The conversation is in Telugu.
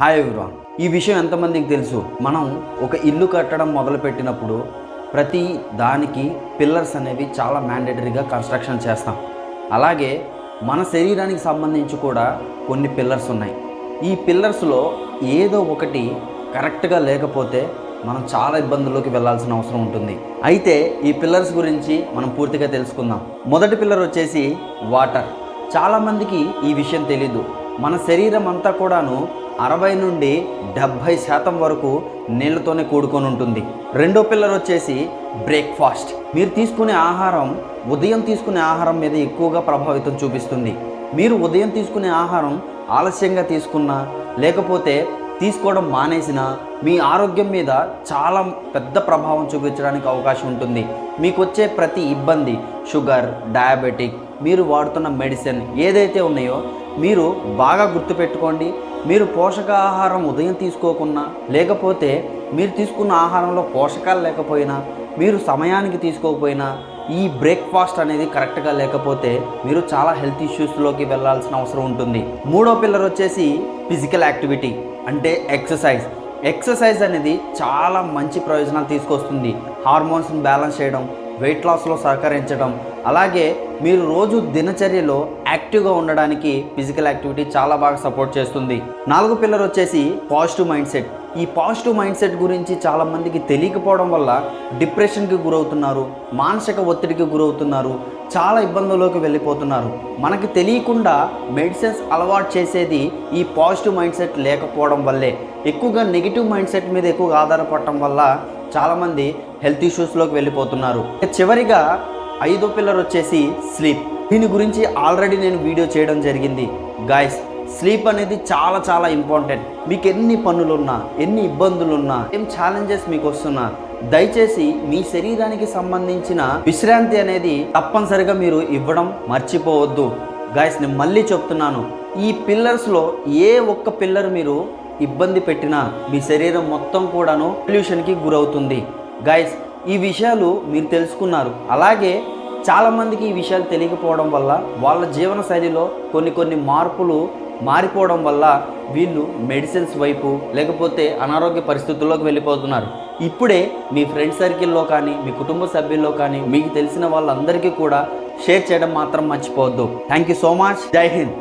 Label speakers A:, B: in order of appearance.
A: Hi everyone. ఈ విషయం ఎంతమందికి తెలుసు? మనం ఒక ఇల్లు కట్టడం మొదలుపెట్టినప్పుడు ప్రతి దానికి పిల్లర్స్ అనేవి చాలా మ్యాండేటరీగా కన్స్ట్రక్షన్ చేస్తాం. అలాగే మన శరీరానికి సంబంధించి కూడా కొన్ని పిల్లర్స్ ఉన్నాయి. ఈ పిల్లర్స్లో ఏదో ఒకటి కరెక్ట్గా లేకపోతే మనం చాలా ఇబ్బందుల్లోకి వెళ్ళాల్సిన అవసరం ఉంటుంది. అయితే ఈ పిల్లర్స్ గురించి మనం పూర్తిగా తెలుసుకుందాం. మొదటి పిల్లర్ వచ్చేసి వాటర్. చాలామందికి ఈ విషయం తెలీదు. మన శరీరం అంతా కూడాను 60 నుండి 70% వరకు నీళ్ళతోనే కూడుకొని ఉంటుంది. రెండో పిల్లర్ వచ్చేసి బ్రేక్ఫాస్ట్. మీరు తీసుకునే ఆహారం ఉదయం తీసుకునే ఆహారం మీద ఎక్కువగా ప్రభావితం చూపిస్తుంది. మీరు ఉదయం తీసుకునే ఆహారం ఆలస్యంగా తీసుకున్నా లేకపోతే తీసుకోవడం మానేసినా మీ ఆరోగ్యం మీద చాలా పెద్ద ప్రభావం చూపించడానికి అవకాశం ఉంటుంది. మీకు వచ్చే ప్రతి ఇబ్బంది, షుగర్, డయాబెటిక్, మీరు వాడుతున్న మెడిసిన్ ఏదైతే ఉన్నాయో మీరు బాగా గుర్తుపెట్టుకోండి. మీరు పోషకాహారం ఉదయం తీసుకోకున్నా లేకపోతే మీరు తీసుకున్న ఆహారంలో పోషకాలు లేకపోయినా మీరు సమయానికి తీసుకోకపోయినా ఈ బ్రేక్ఫాస్ట్ అనేది కరెక్ట్గా లేకపోతే మీరు చాలా హెల్త్ ఇష్యూస్లోకి వెళ్ళాల్సిన అవసరం ఉంటుంది. మూడో పిల్లర్ వచ్చేసి ఫిజికల్ యాక్టివిటీ అంటే ఎక్సర్సైజ్. ఎక్సర్సైజ్ అనేది చాలా మంచి ప్రయోజనాలు తీసుకొస్తుంది. హార్మోన్స్ని బ్యాలెన్స్ చేయడం, వెయిట్ లాస్లో సహకరించడం, అలాగే మీరు రోజు దినచర్యలో యాక్టివ్గా ఉండడానికి ఫిజికల్ యాక్టివిటీ చాలా బాగా సపోర్ట్ చేస్తుంది. నాలుగో పిల్లర్ వచ్చేసి పాజిటివ్ మైండ్ సెట్. ఈ పాజిటివ్ మైండ్ సెట్ గురించి చాలామందికి తెలియకపోవడం వల్ల డిప్రెషన్కి గురవుతున్నారు, మానసిక ఒత్తిడికి గురవుతున్నారు, చాలా ఇబ్బందుల్లోకి వెళ్ళిపోతున్నారు. మనకి తెలియకుండా మెడిసిన్స్ అలవాటు చేసేది ఈ పాజిటివ్ మైండ్ సెట్ లేకపోవడం వల్లే. ఎక్కువగా నెగిటివ్ మైండ్ సెట్ మీద ఎక్కువగా ఆధారపడటం వల్ల చాలామంది హెల్త్ ఇష్యూస్లోకి వెళ్ళిపోతున్నారు. చివరిగా ఐదో పిల్లర్ వచ్చేసి స్లీప్. దీని గురించి ఆల్రెడీ నేను వీడియో చేయడం జరిగింది. గాయస్, స్లీప్ అనేది చాలా చాలా ఇంపార్టెంట్. మీకు ఎన్ని పనులున్నా, ఎన్ని ఇబ్బందులున్నా, ఏం ఛాలెంజెస్ మీకు వస్తున్నా దయచేసి మీ శరీరానికి సంబంధించిన విశ్రాంతి అనేది తప్పనిసరిగా మీరు ఇవ్వడం మర్చిపోవద్దు. గాయస్, నేను మళ్ళీ చెప్తున్నాను, ఈ పిల్లర్స్లో ఏ ఒక్క పిల్లర్ మీరు ఇబ్బంది పెట్టినా మీ శరీరం మొత్తం కూడాను పొల్యూషన్కి గురవుతుంది. గాయస్, ఈ విషయాలు మీరు తెలుసుకున్నారు. అలాగే చాలామందికి ఈ విషయాలు తెలియకపోవడం వల్ల వాళ్ళ జీవన శైలిలో కొన్ని మార్పులు మారిపోవడం వల్ల వీళ్ళు మెడిసిన్స్ వైపు లేకపోతే అనారోగ్య పరిస్థితుల్లోకి వెళ్ళిపోతున్నారు. ఇప్పుడే మీ ఫ్రెండ్ సర్కిల్లో కానీ మీ కుటుంబ సభ్యుల్లో కానీ మీకు తెలిసిన వాళ్ళందరికీ కూడా షేర్ చేయడం మాత్రం మర్చిపోవద్దు. Thank you so much. జై హింద్.